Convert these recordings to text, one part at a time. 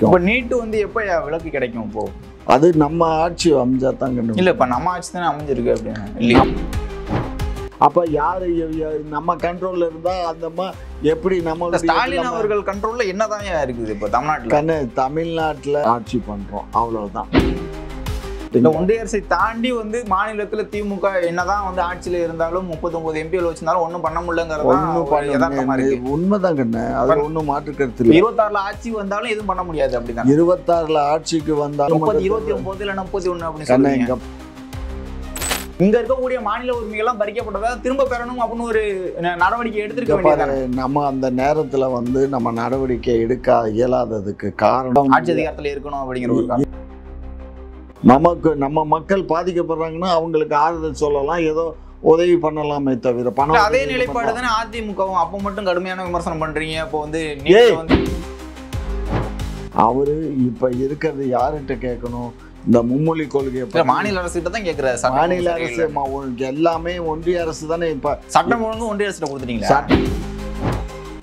இப்போ நீட் வந்து எப்போ விலக்கு கிடைக்கும் இப்போ? அது நம்ம ஆட்சி அமைஞ்சா தான் கண்டு இல்லை, இப்போ நம்ம ஆட்சி தானே அமைஞ்சிருக்கு அப்படின்னு இல்லையா? அப்போ யார் நம்ம கண்ட்ரோலில் இருந்தால் அந்த எப்படி நம்ம ஸ்டாலின் அவர்கள் கண்ட்ரோலில் என்னதான் இருக்குது இப்போ தமிழ்நாட்டில்? தமிழ்நாட்டில் ஆட்சி பண்ணுறோம், அவ்வளவுதான். இந்த ஒன்றிய அரசை தாண்டி வந்து மாநிலத்துல திமுக என்னதான் வந்து ஆட்சியில இருந்தாலும் 39 எம்பிகள் வச்சிருந்தாலும் ஒன்னும் பண்ண முடியலங்கிறது உண்மைதான் கண்ணு. அது ஒன்றும் மாற்று கருத்து இல்லை. 26ல ஆட்சி வந்தாலும் எதுவும் பண்ண முடியாது அப்படிதான். 26ல ஆட்சிக்கு வந்தாலும் 29 இல்ல 31 அப்படின்னு சொல்லுங்க. இங்க இருக்கக்கூடிய மாநில உரிமைகள்லாம் பறிக்கப்பட்டதா திரும்ப பெறணும் அப்படின்னு ஒரு நடவடிக்கை எடுத்திருக்க வேண்டியது. நம்ம அந்த நேரத்துல வந்து நம்ம நடவடிக்கை எடுக்க இயலாததுக்கு காரணம் ஆட்சி அதிகாரத்துல இருக்கணும் அப்படிங்கிற ஒரு நம்ம மக்கள் பாதிக்கப்படுறாங்கன்னா அவங்களுக்கு ஆறுதல் சொல்லலாம், ஏதோ உதவி பண்ணலாமே தவிர பணம். அதே நிலைப்பாடு தானே அதிமுகவும். அப்போ மட்டும் கடுமையான விமர்சனம் பண்றீங்க. இப்போ வந்து அவரு இப்ப இருக்கிறது யார்கிட்ட கேட்கணும்? இந்த மும்மொழி கொள்கை மாநில அரசு கிட்ட தான் கேட்கிறாரு. மாநில அரசு எல்லாமே ஒன்றிய அரசு தானே. இப்ப சட்டம் ஒழுங்கு ஒன்றிய அரசு கொடுத்துட்டீங்களா?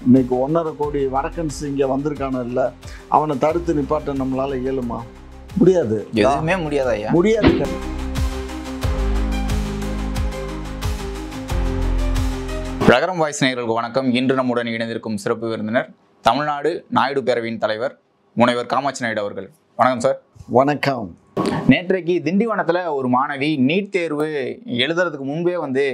இன்னைக்கு 1.5 கோடி வடக்கன்ஸ் இங்க வந்திருக்கானல்ல, அவனை தடுத்து நிப்பாட்ட நம்மளால இயலுமா? முடியாது. எதுவுமே முடியாது ஐயா, முடியாது. ரகரம் வாய்ஸ் நேயர்களுக்கு வணக்கம். இன்று நம்முடன் இணைந்திருக்கும் சிறப்பு விருந்தினர் தமிழ்நாடு நாயுடு பேரவையின் தலைவர் முனைவர் காமாட்சி நாயுடு அவர்கள். வணக்கம் சார். வணக்கம். நேற்றைக்கு திண்டிவனத்தில் ஒரு மாணவி நீட் தேர்வு எழுதுறதுக்கு முன்பே வந்து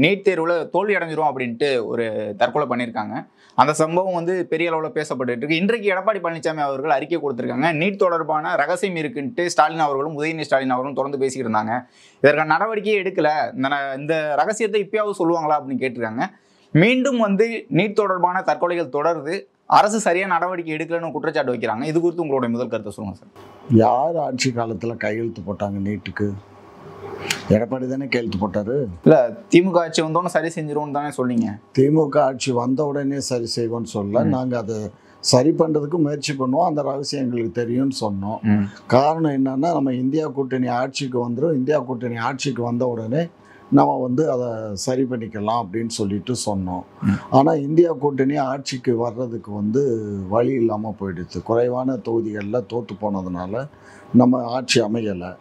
நீட் தேர்வில் தோல்வி அடைஞ்சிரும் அப்படின்ட்டு ஒரு தற்கொலை பண்ணியிருக்காங்க. அந்த சம்பவம் வந்து பெரிய அளவில் பேசப்பட்டு இருக்கு. இன்றைக்கு எடப்பாடி பழனிசாமி அவர்கள் அறிக்கை கொடுத்துருக்காங்க. நீட் தொடர்பான ரகசியம் இருக்குன்ட்டு ஸ்டாலின் அவர்களும் உதயநிதி ஸ்டாலின் அவர்களும் தொடர்ந்து பேசிக்கிட்டு இருந்தாங்க. இதற்கான நடவடிக்கையே எடுக்கல, இந்த ரகசியத்தை இப்பயாவது சொல்லுவாங்களா அப்படின்னு கேட்டிருக்காங்க. மீண்டும் வந்து நீட் தொடர்பான தற்கொலைகள் தொடருது, அரசு சரியான நடவடிக்கை எடுக்கலன்னு குற்றச்சாட்டு வைக்கிறாங்க. இது குறித்து உங்களுடைய முதல் கருத்தை சொல்லுங்க சார். யார் ஆட்சி காலத்தில் கையெழுத்து போட்டாங்க நீட்டுக்கு? எடப்பாடி தானே கையெழுத்து போட்டாரு. இல்ல, திமுக ஆட்சி வந்தோன்னு சரி செஞ்சிருவோம் தானே சொன்னீங்க. திமுக ஆட்சி வந்த உடனே சரி செய்வோம்னு சொல்ல, நாங்க அதை சரி பண்றதுக்கு முயற்சி பண்ணுவோம். அந்த ரகசியம் எங்களுக்கு தெரியும்னு சொன்னோம். காரணம் என்னன்னா, நம்ம இந்தியா கூட்டணி ஆட்சிக்கு வந்துடும், இந்தியா கூட்டணி ஆட்சிக்கு வந்த உடனே நம்ம வந்து அதை சரி பண்ணிக்கலாம் அப்படின்னு சொல்லிட்டு சொன்னோம். ஆனால் இந்தியா கூட்டணி ஆட்சிக்கு வர்றதுக்கு வந்து வழி இல்லாமல் போயிடுச்சு. குறைவான தொகுதிகளில் தோற்று போனதுனால நம்ம ஆட்சி அமையலை.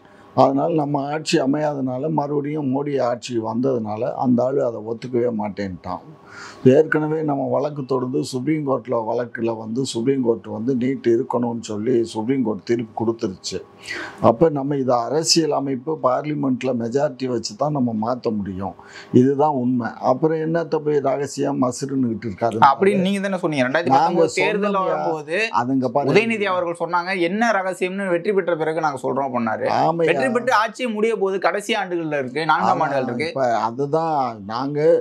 அதனால் நம்ம ஆட்சி அமையாதனால மறுபடியும் மோடி ஆட்சி வந்ததுனால அந்த ஆள் அதை ஒத்துக்கவே மாட்டேன்ட்டான். ஏற்கனவே நம்ம வழக்கு தொடர்ந்து சுப்ரீம் கோர்ட்டில் வழக்கில் வந்து சுப்ரீம் கோர்ட் வந்து நீட் இருக்கணும்னு சொல்லி சுப்ரீம் கோர்ட் தீர்ப்பு கொடுத்துருச்சு. அப்போ நம்ம இதை அரசியல் அமைப்பு பார்லிமெண்ட்டில் மெஜாரிட்டி வச்சு தான் நம்ம மாற்ற முடியும். இதுதான் உண்மை. அப்புறம் என்னத்தை போய் ரகசியம் மசுருன்னுகிட்டு இருக்காரு அப்படின்னு நீங்கள் தானே சொன்னீங்க. 2019 தேர்தல் வரும்போது அதுங்க உதயநிதி அவர்கள் சொன்னாங்க, என்ன ரகசியம்னு வெற்றி பெற்ற பிறகு நாங்கள் சொல்கிறோம் பண்ணாரு. வெற்றி பெற்று ஆட்சியை முடிய போது கடைசி ஆண்டுகள்ல இருக்கு, 4ஆம் ஆண்டுகள் இருக்கு. இப்போ அதுதான் நாங்கள்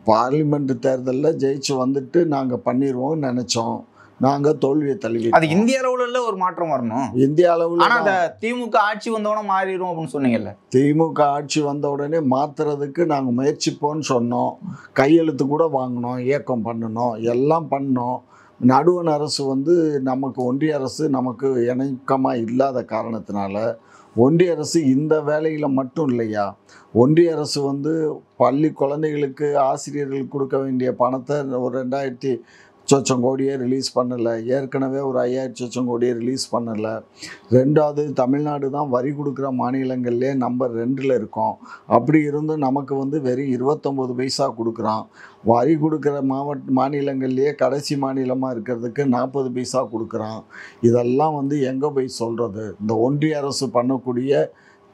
பார்லிமெண்ட் தேர்தலில் ஜெயிச்சு வந்துட்டு நாங்கள் பண்ணிடுவோம்னு நினைச்சோம். நாங்கள் தோல்வியை தழுவி. அது இந்திய அளவுல ஒரு மாற்றம் வரணும். இந்திய அளவில். ஆனால் அந்த திமுக ஆட்சி வந்தோடனே மாறிடும் அப்படின்னு சொன்னீங்கல்ல. திமுக ஆட்சி வந்த உடனே மாற்றுறதுக்கு நாங்கள் முயற்சிப்போம்னு சொன்னோம். கையெழுத்து கூட வாங்கினோம், இயக்கம் பண்ணணும், எல்லாம் பண்ணோம். நடுவண் அரசு வந்து நமக்கு ஒன்றிய அரசு நமக்கு இணக்கமாக இல்லாத காரணத்தினால ஒன்றிய அரசு இந்த வேலையில் மட்டும் இல்லையா, ஒன்றிய அரசு வந்து பள்ளி குழந்தைகளுக்கு ஆசிரியர்களுக்கு கொடுக்க வேண்டிய பணத்தை ஒரு 2000 சொச்சம் கோடியே ரிலீஸ் பண்ணலை. ஏற்கனவே ஒரு 5000 சொச்சம் கோடியே ரிலீஸ் பண்ணலை. ரெண்டாவது, தமிழ்நாடு தான் வரி கொடுக்குற மாநிலங்கள்லேயே நம்பர் 2ல் இருக்கோம். அப்படி இருந்தும் நமக்கு வந்து வெறும் 29 பைசா கொடுக்குறான். வரி கொடுக்குற மாநிலங்கள்லேயே கடைசி மாநிலமாக இருக்கிறதுக்கு 40 பைசா கொடுக்குறான். இதெல்லாம் வந்து எங்கே போய் சொல்கிறது? இந்த ஒன்றிய அரசு பண்ணக்கூடிய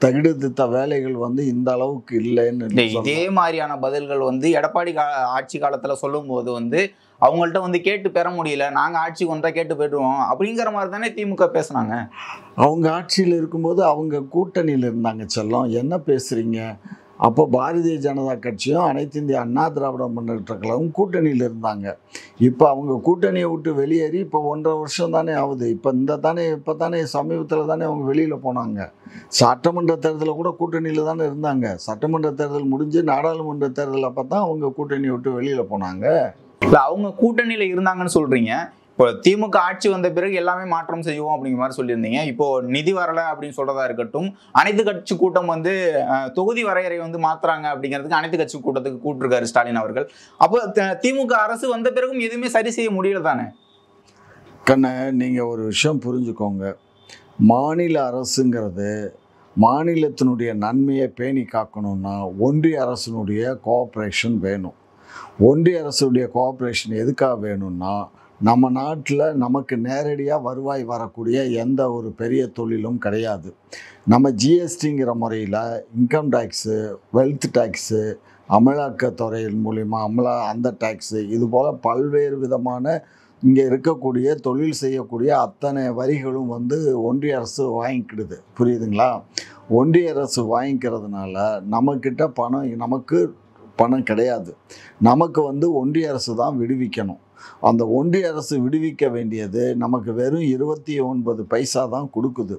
தகுதித்த வேலைகள் வந்து இந்த அளவுக்கு இல்லைன்னு. இதே மாதிரியான பதில்கள் வந்து எடப்பாடி ஆட்சி காலத்தில் சொல்லும்போது வந்து அவங்கள்ட்ட வந்து கேட்டு பெற முடியல, நாங்கள் ஆட்சிக்கு வந்தால் கேட்டு போய்டுவோம் அப்படிங்கிற மாதிரி தானே திமுக பேசுனாங்க. அவங்க ஆட்சியில் இருக்கும்போது அவங்க கூட்டணியில் இருந்தாங்க. செல்லம், என்ன பேசுகிறீங்க? அப்போ பாரதிய ஜனதா கட்சியும் அனைத்து இந்திய அண்ணா திராவிட முன்னேற்ற கழகம் கூட்டணியில் இருந்தாங்க. இப்போ அவங்க கூட்டணியை விட்டு வெளியேறி இப்போ 1.5 வருஷம் தானே ஆகுது. இப்போ தானே சமீபத்தில் தானே அவங்க வெளியில் போனாங்க. சட்டமன்ற தேர்தலில் கூட கூட்டணியில் தானே இருந்தாங்க. சட்டமன்ற தேர்தல் முடிஞ்சு நாடாளுமன்ற தேர்தல் அப்போ தான் அவங்க கூட்டணியை விட்டு வெளியில் போனாங்க. இல்லை, அவங்க கூட்டணியில் இருந்தாங்கன்னு சொல்கிறீங்க. இப்போ திமுக ஆட்சி வந்த பிறகு எல்லாமே மாற்றம் செய்வோம் அப்படிங்கிற மாதிரி சொல்லியிருந்தீங்க. இப்போ நிதி வரலை அப்படின்னு சொல்றதா இருக்கட்டும், அனைத்து கட்சி கூட்டம் வந்து தொகுதி வரையறை வந்து மாத்துறாங்க அப்படிங்கிறதுக்கு அனைத்து கட்சி கூட்டத்துக்கு கூப்பிட்டுருக்காரு ஸ்டாலின் அவர்கள். அப்போ திமுக அரசு வந்த பிறகும் எதுவுமே சரி செய்ய முடியல தானே? கண்ண நீங்கள் ஒரு விஷயம் புரிஞ்சுக்கோங்க. மாநில அரசுங்கிறது மாநிலத்தினுடைய நன்மையை பேணி காக்கணும்னா ஒன்றிய அரசினுடைய கோஆப்ரேஷன் வேணும். ஒன்றிய அரசுடைய கோஆப்ரேஷன் எதுக்காக வேணும்னா, நம்ம நாட்டில் நமக்கு நேரடியாக வருவாய் வரக்கூடிய எந்த ஒரு பெரிய தொழிலும் கிடையாது. நம்ம ஜிஎஸ்டிங்கிற முறையில் இன்கம் டேக்ஸு, வெல்த் டேக்ஸு, அமலாக்கத்துறையின் மூலிமா அந்த டேக்ஸு, இதுபோல் பல்வேறு விதமான இங்கே இருக்கக்கூடிய தொழில் செய்யக்கூடிய அத்தனை வரிகளும் ஒன்றிய அரசு வாங்கிக்கிடுது. புரியுதுங்களா? ஒன்றிய அரசு வாங்கிக்கிறதுனால நமக்கு பணம் கிடையாது. நமக்கு ஒன்றிய அரசு தான் விடுவிக்கணும். அந்த ஒன்றிய அரசு விடுவிக்க வேண்டியது நமக்கு வெறும் 29 பைசா தான் கொடுக்குது.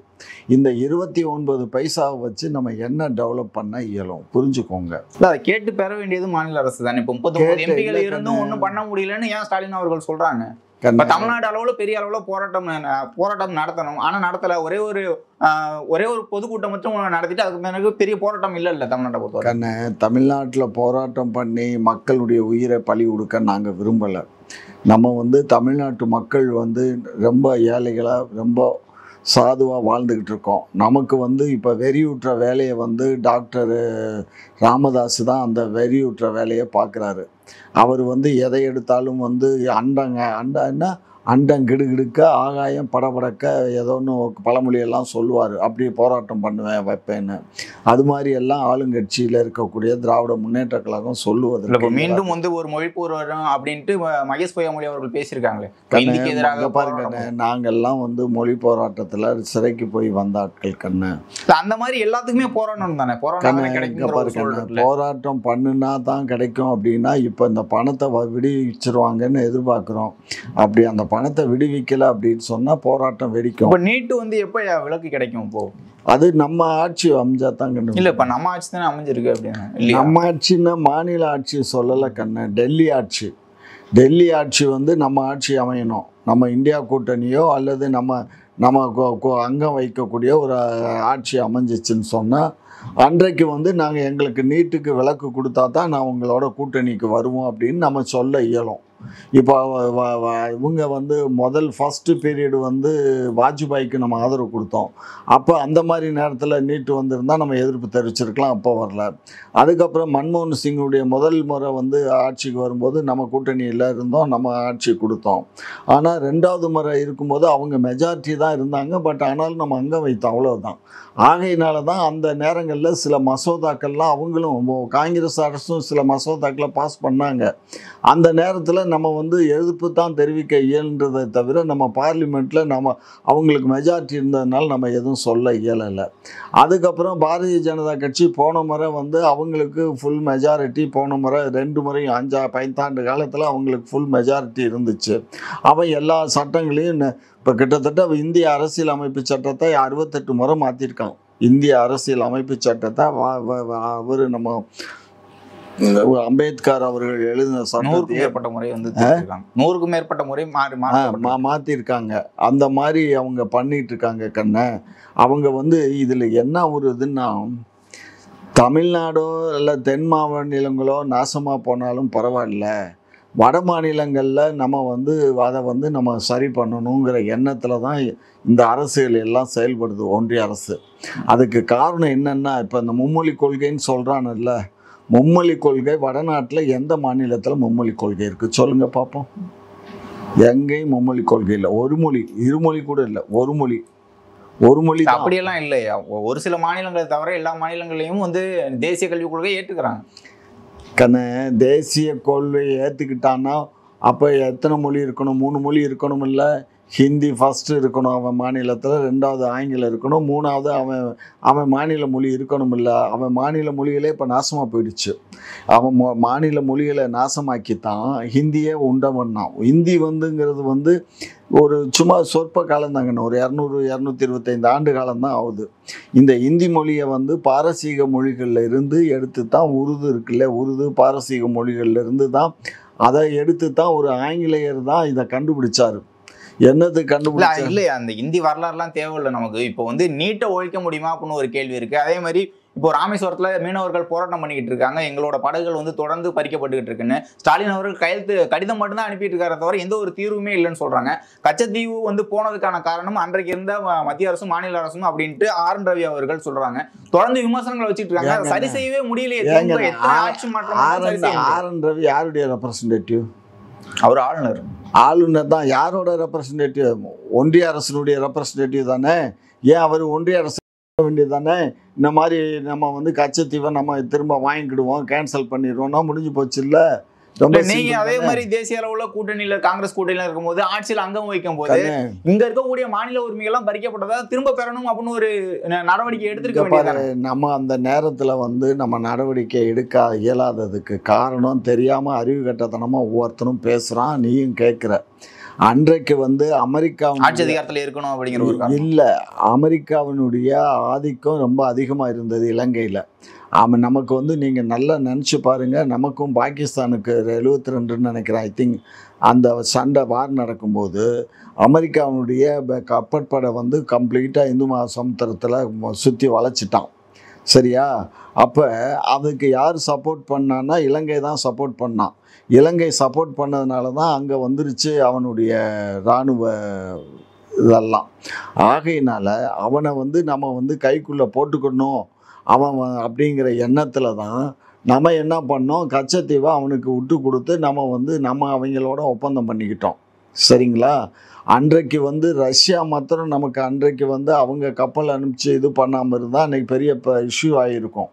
இந்த 29 பைசாவை வச்சு நம்ம என்ன டெவலப் பண்ண இயலும்? புரிஞ்சுக்கோங்க. அதை கேட்டு பெற வேண்டியது மாநில அரசு தானே. இப்போ 39 எம்பிகள் இருந்தும் ஒன்றும் பண்ண முடியலன்னு ஏன் ஸ்டாலின் அவர்கள் சொல்றாங்க? இப்ப தமிழ்நாடு அளவுல பெரிய அளவுல போராட்டம் நடத்தணும். ஆனா நடத்தல. ஒரே ஒரு பொதுக்கூட்டம் மட்டும் நடத்திட்டு அதுக்கு பிறகு பெரிய போராட்டம் இல்ல தமிழ்நாட்டை பொறுத்தவரை. தமிழ்நாட்டில் போராட்டம் பண்ணி மக்களுடைய உயிரை பலி கொடுக்க நாங்கள் விரும்பலை. நம்ம தமிழ்நாட்டு மக்கள் ரொம்ப ஏழைகளாக ரொம்ப சாதுவாக வாழ்ந்துக்கிட்டு இருக்கோம். நமக்கு இப்போ வெறியூட்டுற வேலையை டாக்டர் ராமதாஸ் தான் அந்த வெறியூட்டுற வேலையை பார்க்குறாரு. அவர் எதை எடுத்தாலும் அண்டன்னா அண்டங்கிடுகிடுக்க ஆகாயம் படபடக்க ஏதோ ஒன்று பழமொழியெல்லாம் சொல்லுவார். அப்படி போராட்டம் பண்ணுவேன் வைப்பேன்னு. அது மாதிரி எல்லாம் ஆளுங்கட்சியில் இருக்கக்கூடிய திராவிட முன்னேற்ற கழகம் சொல்லுவது. இப்போ மீண்டும் ஒரு மொழிப்போர் வரும் அப்படின்ட்டு மகேஷ் பொய்யாமொழி அவர்கள் பேசியிருக்காங்களே. பாருங்க, நாங்கள்லாம் மொழி போராட்டத்தில் சிறைக்கு போய் வந்த ஆட்கள் கண்ணு. அந்த மாதிரி எல்லாத்துக்குமே போராட்டம் தானே. போராட்டம் பண்ணுனா தான் கிடைக்கும் அப்படின்னா இப்போ இந்த பணத்தை விடுவிச்சிருவாங்கன்னு எதிர்பார்க்குறோம். அப்படி அந்த பணத்தை விடுவிக்கல அப்படின்னு சொன்னா போராட்டம் வெடிக்கும். இப்போ நீட்டு எப்ப விலக்கு கிடைக்கும்? இப்போ அது நம்ம ஆட்சி அமைஞ்சா தான் கண்டு. இல்ல இப்ப நம்ம ஆட்சி தானே அமைஞ்சிருக்கு அப்படின்னா. நம்ம ஆட்சின்னா மாநில ஆட்சி சொல்லலை கண்ணு. டெல்லி ஆட்சி நம்ம ஆட்சி அமையணும். நம்ம இந்தியா கூட்டணியோ அல்லது நம்ம அங்கம் வைக்கக்கூடிய ஒரு ஆட்சி அமைஞ்சிச்சுன்னு சொன்னால் அன்றைக்கு நாங்கள் எங்களுக்கு நீட்டுக்கு விலக்கு கொடுத்தா தான் நான் உங்களோட கூட்டணிக்கு வருவோம் அப்படின்னு நம்ம சொல்ல இயலும். இப்போ இவங்க ஃபஸ்ட்டு பீரியடு வாஜ்பாய்க்கு நம்ம ஆதரவு கொடுத்தோம். அப்போ அந்த மாதிரி நேரத்தில் நீட்டு வந்திருந்தால் நம்ம எதிர்ப்பு தெரிவிச்சிருக்கலாம். அப்போ வரல. அதுக்கப்புறம் மன்மோகன் சிங்குடைய முதல் முறை ஆட்சிக்கு வரும்போது நம்ம கூட்டணியில் இருந்தோம், நம்ம ஆட்சி கொடுத்தோம். ஆனால் 2வது முறை இருக்கும்போது அவங்க மெஜாரிட்டி தான் இருந்தாங்க. பட் ஆனாலும் நம்ம அங்கே வைத்தோம், அவ்வளோதான். ஆகையினால தான் அந்த நேரங்களில் சில மசோதாக்கள்லாம் அவங்களும் காங்கிரஸ் அரசும் சில மசோதாக்களை பாஸ் பண்ணாங்க. அந்த நேரத்தில் நம்ம எதிர்ப்பு தான் தெரிவிக்க இயல்ன்றதை தவிர நம்ம பார்லிமெண்ட்டில் அவங்களுக்கு மெஜாரிட்டி இருந்ததுனால நம்ம எதுவும் சொல்ல இயலலை. அதுக்கப்புறம் பாரதிய ஜனதா கட்சி போன முறை அவங்களுக்கு ஃபுல் மெஜாரிட்டி. போன முறை 2 முறையும் 5 ஆண்டு காலத்தில் அவங்களுக்கு ஃபுல் மெஜாரிட்டி இருந்துச்சு. அவன் எல்லா சட்டங்களையும் இப்போ கிட்டத்தட்ட இந்திய அரசியல் அமைப்பு சட்டத்தை 68 முறை மாற்றிருக்கான். இந்திய அரசியல் அமைப்பு சட்டத்தை அவர் நம்ம அம்பேத்கர் அவர்கள் எழுதின சட்டத்தை 100க்கும் மேற்பட்ட முறை மாற்றிருக்காங்க. அந்த மாதிரி அவங்க பண்ணிட்டு இருக்காங்க கண்ண. அவங்க இதில் என்ன ஒரு இதுன்னா, தமிழ்நாடோ இல்லை தென் மாநிலங்களோ நாசமாக போனாலும் பரவாயில்ல, வட மாநிலங்களில் நம்ம அதை நம்ம சரி பண்ணணுங்கிற எண்ணத்தில் தான் இந்த அரசுகள் எல்லாம் செயல்படுது, ஒன்றிய அரசு. அதுக்கு காரணம் என்னென்னா, இப்போ இந்த மும்மொழி கொள்கைன்னு சொல்கிறான்ல, மும்மொழி கொள்கை வடநாட்டில் எந்த மாநிலத்தில் மும்மொழி கொள்கை இருக்குது சொல்லுங்கள் பார்ப்போம். எங்கேயும் மும்மொழி கொள்கை இல்லை. ஒரு மொழி, இருமொழி கூட இல்லை, ஒரு மொழி. அப்படியெல்லாம் இல்லையா? ஒரு சில மாநிலங்களை தவிர எல்லா மாநிலங்களையும் தேசிய கல்விக் கொள்கையை ஏற்றுக்கிறாங்க. தேசிய கொள்கையை ஏற்றுக்கிட்டான்னா அப்போ எத்தனை மொழி இருக்கணும்? 3 மொழி இருக்கணும். இல்லை, ஹிந்தி ஃபஸ்ட்டு இருக்கணும் அவன் மாநிலத்தில், 2வது ஆங்கிலம் இருக்கணும், 3வது அவன் மாநில மொழி இருக்கணும். இல்லை, அவன் மாநில மொழிகளே இப்போ நாசமாக போயிடுச்சு. அவன் மாநில மொழிகளை நாசமாக்கித்தான் ஹிந்தியே உண்டவன்னான். ஹிந்தி ஒரு சும்மா சொற்ப காலம்தாங்கண்ணா, ஒரு 200-225 ஆண்டு காலம்தான் ஆகுது. இந்த ஹிந்தி மொழியை பாரசீக மொழிகளில் இருந்து எடுத்து தான், உருது இருக்குல்ல, உருது பாரசீக மொழிகளில் இருந்து தான் அதை எடுத்து தான் ஒரு ஆங்கிலேயர் தான் இதை கண்டுபிடிச்சாரு. என்னது கண்டுபிடிச்சா இல்லையா? அந்த ஹிந்தி வரலாறுலாம் தேவையில்லை நமக்கு. இப்போ நீட்டை ஒழிக்க முடியுமா அப்படின்னு ஒரு கேள்வி இருக்கு. அதே மாதிரி இப்போ ராமேஸ்வரத்துல மீனவர்கள் போராட்டம் பண்ணிக்கிட்டு இருக்காங்க, எங்களோட படகுகள் வந்து தொடர்ந்து பறிக்கப்பட்டுக்கிட்டு இருக்குன்னு ஸ்டாலின் அவர்கள் கடிதம் மட்டும்தான் அனுப்பிட்டு இருக்காரு தவிர எந்த ஒரு தீர்வுமே இல்லைன்னு சொல்றாங்க. கச்சத்தீவு வந்து போனதுக்கான காரணம் அன்றைக்கு இருந்த மத்திய அரசும் மாநில அரசும் அப்படின்ட்டு ஆர் என் ரவி அவர்கள் சொல்றாங்க. தொடர்ந்து விமர்சனங்களை வச்சுட்டு இருக்காங்க. சரி செய்யவே முடியலையே. ஆட்சி மாற்றம் ஆர் என் ரவி யாருடைய ரெப்ரசன்டேட்டிவ்? அவர் ஆளுநர். ஆளுநர் தான். யாரோட ரெப்ரசன்டேட்டிவ்? ஒன்றிய அரசினுடைய ரெப்ரசன்டேட்டிவ் தானே. ஏன் அவர் ஒன்றிய அரசு வேண்டியது தானே? இந்த மாதிரி நம்ம வந்து கச்சத்தீவை நம்ம திரும்ப வாங்கிக்கிடுவோம், கேன்சல் பண்ணிடுவோம்னா முடிஞ்சு போச்சு. இல்லை நீங்க அதே மாதிரி தேசிய அளவுல கூட்டணியில காங்கிரஸ் கூட்டணியில இருக்கும்போது ஆட்சியில் அங்கம் வைக்கும் போது இங்க இருக்கக்கூடிய மாநில உரிமைகள் எல்லாம் பறிக்கப்பட்டதா திரும்ப பெறணும் அப்படின்னு ஒரு நடவடிக்கை எடுத்திருக்க. நம்ம அந்த நேரத்துல வந்து நம்ம நடவடிக்கை எடுக்க இயலாததுக்கு காரணம் தெரியாம அறிவு கட்டத்தனமா ஒவ்வொருத்தரும் பேசுறான், நீயும் கேட்கிற. அன்றைக்கு வந்து அமெரிக்கா ஆட்சி அதிகாரத்தில் இருக்கணும் அப்படிங்கிற இல்லை, அமெரிக்காவினுடைய ஆதிக்கம் ரொம்ப அதிகமாக இருந்தது இலங்கையில். நமக்கு வந்து நீங்கள் நல்லா நினச்சி பாருங்கள், நமக்கும் பாகிஸ்தானுக்கு 72ன்னு நினைக்கிறேன், ஐ திங்க் அந்த சண்டை வார் நடக்கும்போது அமெரிக்காவினுடைய கப்பற்படை வந்து கம்ப்ளீட்டாக இந்து மகாசமுத்திரத்தில் சுற்றி வளைச்சிட்டான். சரியா? அப்போ அதுக்கு யார் சப்போர்ட் பண்ணான்னா இலங்கை தான் சப்போர்ட் பண்ணான். இலங்கை சப்போர்ட் பண்ணதுனால தான் அங்கே வந்துருச்சு அவனுடைய இராணுவ இதெல்லாம். ஆகையினால அவனை வந்து நம்ம வந்து கைக்குள்ளே போட்டுக்கணும் அவன் அப்படிங்கிற எண்ணத்தில் தான் நம்ம என்ன பண்ணோம், கச்சத்தீவை அவனுக்கு விட்டு கொடுத்து நம்ம அவங்களோட ஒப்பந்தம் பண்ணிக்கிட்டோம். சரிங்களா? அன்றைக்கு வந்து ரஷ்யா மாத்திரம் நமக்கு அன்றைக்கு வந்து அவங்க கப்பல் அனுப்பிச்சு இது பண்ணாமல் இருந்தால் அன்றைக்கி பெரிய இஷ்யூ ஆகிருக்கும்.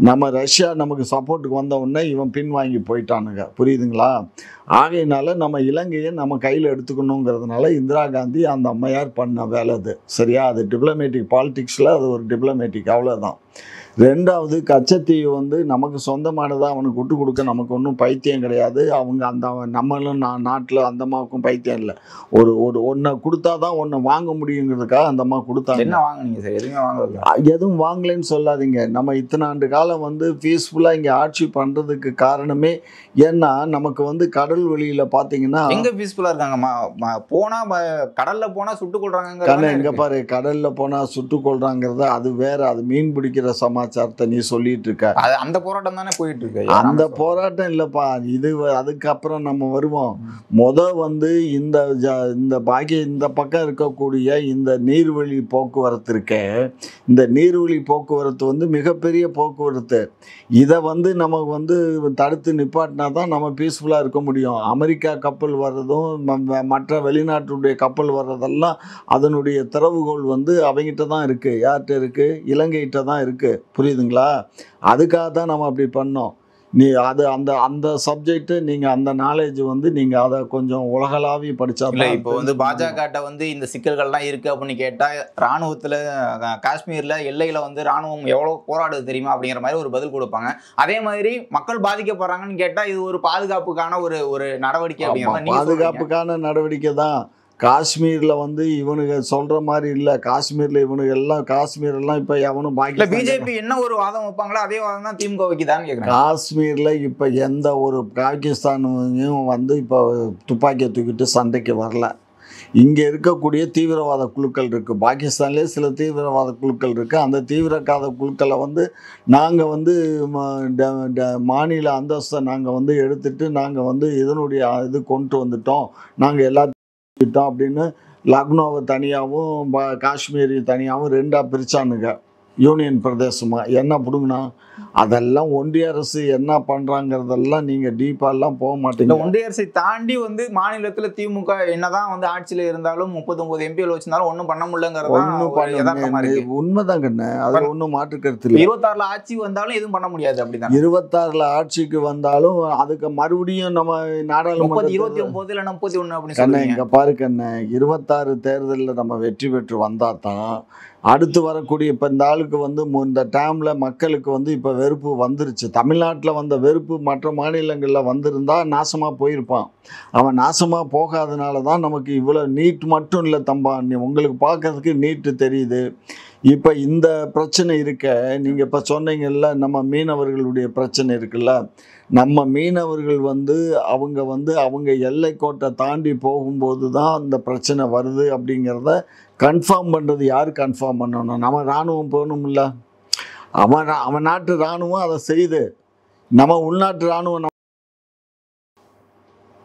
நம்ம ரஷ்யா நமக்கு சப்போர்ட்டுக்கு வந்த உடனே இவன் பின் வாங்கி போயிட்டானுங்க. புரியுதுங்களா? ஆகையினால நம்ம இலங்கையை நம்ம கையில் எடுத்துக்கணுங்கிறதுனால இந்திரா காந்தி அந்த அம்மையார் பண்ண வேலை அது. சரியா? அது டிப்ளமேட்டிக் பாலிடிக்ஸில் அது ஒரு டிப்ளமேட்டிக், அவ்வளோதான். ரெண்டாவது, கச்சத்தீவு வந்து நமக்கு சொந்தமானதாக அவனுக்கு விட்டு கொடுக்க நமக்கு ஒன்றும் பைத்தியம் கிடையாது. அவங்க அந்த நம்மளும் நாட்டில் அந்த அம்மாவுக்கும் பைத்தியம் இல்லை. ஒன்றை கொடுத்தா தான் ஒன்றை வாங்க முடியுங்கிறதுக்காக அந்த அம்மா கொடுத்தாங்க. என்ன வாங்கினீங்க சார்? எதுவுமே வாங்கல. எதுவும் வாங்கலைன்னு சொல்லாதீங்க. நம்ம இத்தனை ஆண்டு காலம் வந்து பீஸ்ஃபுல்லாக இங்கே ஆட்சி பண்ணுறதுக்கு காரணமே ஏன்னா நமக்கு வந்து கடல் வழியில் பார்த்தீங்கன்னா எங்கே பீஸ்ஃபுல்லாக இருக்காங்க? போனால் கடலில் போனால் சுட்டுக் கொள்றாங்க. எங்கே பாரு, கடலில் போனால் சுட்டுக் கொள்றாங்கிறத அது வேற. அது மீன் பிடிக்கிற சமாச்சாரத்தை நீ சொல்லிட்டு இருக்க. அந்த போராட்டம் தானே போயிட்டு இருக்கு. அந்த போராட்டம் இல்லைப்பா, இது அதுக்கப்புறம் நம்ம வருவோம். வந்து இந்த பக்கம் இருக்கக்கூடிய இந்த நீர்வழி போக்குவரத்து இருக்கே, இந்த நீர்வழி போக்குவரத்து வந்து மிகப்பெரிய போக்குவரத்து. இதை வந்து நம்ம வந்து தடுத்து நிப்பாட்டினா தான் நம்ம பீஸ்ஃபுல்லாக இருக்க முடியும். அமெரிக்கா கப்பல் வர்றதும் மற்ற வெளிநாட்டுடைய கப்பல் வர்றதெல்லாம் அதனுடைய திறவுகோல் வந்து அவங்ககிட்ட தான் இருக்குது. யார்கிட்ட இருக்குது? இலங்கைகிட்ட தான் இருக்குது. புரியுதுங்களா? அதுக்காக தான் நம்ம அப்படி பண்ணோம். நீ அது அந்த சப்ஜெக்ட் நீங்கள் அந்த நாலேஜ் வந்து நீங்கள் அதை கொஞ்சம் உலகளாவிய படித்தா. இல்லை, இப்போ வந்து பாஜக வந்து இந்த சிக்கல்கள்லாம் இருக்குது அப்படின்னு கேட்டால் இராணுவத்தில் காஷ்மீரில் எல்லையில் வந்து இராணுவம் எவ்வளோ போராடுது தெரியுமா அப்படிங்கிற மாதிரி ஒரு பதில் கொடுப்பாங்க. அதே மாதிரி மக்கள் பாதிக்கப்படுறாங்கன்னு கேட்டால் இது ஒரு பாதுகாப்புக்கான ஒரு நடவடிக்கை அப்படிங்கிற மாதிரி. பாதுகாப்புக்கான நடவடிக்கை தான். காஷ்மீரில் வந்து இவனுங்க சொல்கிற மாதிரி இல்லை. காஷ்மீரில் காஷ்மீரெல்லாம் இப்போ எவனும் பாக்கி பிஜேபி என்ன ஒரு வாதம் வைப்பாங்களோ அதே வாதம் தான் திமுக வைக்குதான்னு கேட்குறேன். காஷ்மீரில் இப்போ எந்த ஒரு பாகிஸ்தானையும் வந்து இப்போ துப்பாக்கியை தூக்கிட்டு சண்டைக்கு வரல. இங்கே இருக்கக்கூடிய தீவிரவாத குழுக்கள் இருக்குது. பாகிஸ்தான்லேயே சில தீவிரவாத குழுக்கள் இருக்குது. அந்த தீவிரவாத குழுக்களை வந்து நாங்கள் வந்து மாநில அந்தஸ்தை நாங்கள் வந்து எடுத்துட்டு நாங்கள் வந்து இதனுடைய இது கொண்டு வந்துட்டோம், நாங்கள் எல்லாத்தையும் அப்படின்னு லக்னோவை தனியாகவும் காஷ்மீரி தனியாகவும் ரெண்டாக பிரிச்சானுங்க யூனியன் பிரதேசமாக. என்ன பிடுங்கண்ணா? அதெல்லாம் ஒன்றிய அரசு என்ன பண்ணுறாங்கிறதெல்லாம் நீங்கள் டீப்பாலாம் போக மாட்டீங்க. ஒன்றிய அரசை தாண்டி வந்து மாநிலத்தில் திமுக என்னதான் வந்து ஆட்சியில் இருந்தாலும் 39 எம்பிகள் வச்சிருந்தாலும் ஒன்றும் பண்ண முடியலங்கிறது உண்மைதான் கண்ணு. அது ஒன்றும் மாற்றுக்கருத்து இல்லை. 26ல் ஆட்சி வந்தாலும் எதுவும் பண்ண முடியாது. அப்படிதான் 26ல் ஆட்சிக்கு வந்தாலும் அதுக்கு மறுபடியும் நம்ம நாடாளுமன்ற 29 இல்லை 31 அப்படின்னு கண்ணு இங்கே பாரு கண்ணு, 26 தேர்தலில் நம்ம வெற்றி பெற்று வந்தால் தான் அடுத்து வரக்கூடிய இப்போ இந்த ஆளுக்கு வந்து இந்த டைமில் மக்களுக்கு வந்து இப்போ வெறுப்பு வந்துருச்சு. தமிழ்நாட்டில் வந்த வெறுப்பு மற்ற மாநிலங்களில் வந்திருந்தா நாசமாக போயிருப்பான். அவன் நாசமாக போகாதனால தான் நமக்கு இவ்வளோ நீட் மட்டும் இல்லை தம்பா, உங்களுக்கு பார்க்கறதுக்கு நீட்டு தெரியுது. இப்போ இந்த பிரச்சனை இருக்க, நீங்கள் இப்போ சொன்னீங்கல்ல நம்ம மீனவர்களுடைய பிரச்சனை இருக்குல்ல, நம்ம மீனவர்கள் வந்து அவங்க எல்லைக்கோட்டை தாண்டி போகும்போது தான் அந்த பிரச்சனை வருது அப்படிங்கிறத கன்ஃபார்ம் பண்ணுறது யார் கன்ஃபார்ம் பண்ணணும்? நம்ம இராணுவம் போகணும்ல. அவன் நாட்டு இராணுவம் அதை செய்யுது. நம்ம உள்நாட்டு இராணுவம்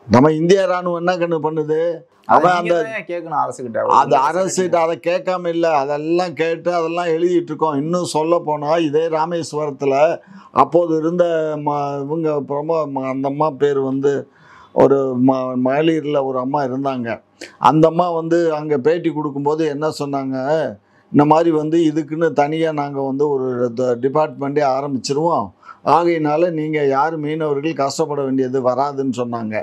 நம்ம இந்திய இராணுவம் என்ன கண்ணு பண்ணுது? அவன் அந்த கேட்கணும் அரசுகிட்ட. அது அரசுகிட்ட அதை கேட்காம இல்லை, அதெல்லாம் கேட்டு அதெல்லாம் எழுதிட்டு இருக்கோம். இன்னும் சொல்ல போனால் இதே ராமேஸ்வரத்தில் அப்போது இருந்த இவங்க அந்த அம்மா பேர் வந்து ஒரு மகளிரில் ஒரு அம்மா இருந்தாங்க. அந்த அம்மா வந்து அங்கே பேட்டி கொடுக்கும்போது என்ன சொன்னாங்க, இந்த மாதிரி வந்து இதுக்குன்னு தனியாக நாங்கள் வந்து ஒரு டிபார்ட்மெண்ட்டே ஆரம்பிச்சிருவோம், ஆகையினால நீங்கள் யார் மீனவர்கள் கஷ்டப்பட வேண்டியது வராதுன்னு சொன்னாங்க.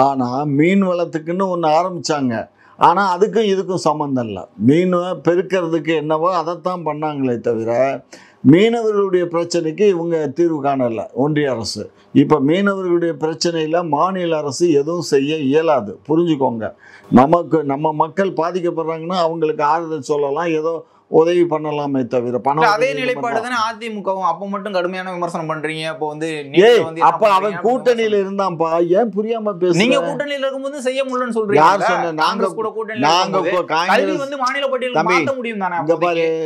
ஆனால் மீன் வளத்துக்குன்னு ஒன்று ஆரம்பித்தாங்க. ஆனால் அதுக்கும் இதுக்கும் சம்மந்தம் இல்லை. மீனை பெருக்கிறதுக்கு என்னவோ அதைத்தான் பண்ணாங்களே தவிர மீனவர்களுடைய பிரச்சனைக்கு இவங்க தீர்வு காணலை ஒன்றிய அரசு. இப்போ மீனவர்களுடைய பிரச்சனையில் மாநில அரசு எதுவும் செய்ய இயலாது, புரிஞ்சுக்கோங்க. நம்ம மக்கள் பாதிக்கப்படுறாங்கன்னா அவங்களுக்கு ஆறுதல் சொல்லலாம், ஏதோ உதவி பண்ணலாமே தவிர பணம். அதே நிலைப்பாடு தானே அதிமுகவும். அப்ப மட்டும் கடுமையான விமர்சனம் பண்றீங்க. அப்போ வந்து அப்ப அவன் கூட்டணியில இருந்தான்ப்பா, ஏன் புரியாம பேசுறீங்க? நீங்க கூட்டணியில இருக்கும்போது செய்ய முடியலன்னு சொல்றீங்க. யார் சொன்ன? நாங்க கூட கூட்டணியில கல்வி வந்து மாநில பட்டியலுக்கு மாத்த முடியும் தானே?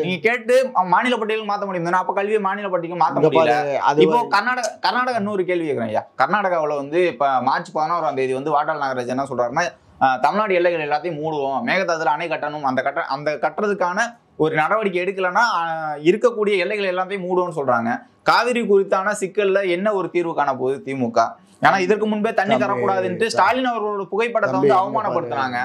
நீங்க கேட்டு மாநில பட்டியலுக்கு மாத்த முடியும் தானே? அப்ப கல்வியை மாநில பட்டியலுக்கு மாத்த முடியல. இப்போ கர்நாடகா இன்னொரு கேள்வி கேட்கிறேன் ஐயா. கர்நாடகாவில் வந்து இப்ப மார்ச் 11ஆம் தேதி வந்து வாட்டாள் நாகராஜ் என்ன சொல்றாருன்னா, தமிழ்நாடு எல்லைகள் எல்லாத்தையும் மூடுவோம், மேகதாதுல அணை கட்டணும், அந்த கட்டுறதுக்கான ஒரு நடவடிக்கை எடுக்கலன்னா இருக்கக்கூடிய எல்லைகள் எல்லாத்தையும் மூடுவோம்னு சொல்றாங்க. காவிரி குறித்தான சிக்கல்ல என்ன ஒரு தீர்வு காண போகுது திமுக? ஏன்னா இதற்கு முன்பே தண்ணி தரக்கூடாதுன்ட்டு ஸ்டாலின் அவர்களோட புகைப்படத்தை வந்து அவமானப்படுத்துறாங்க.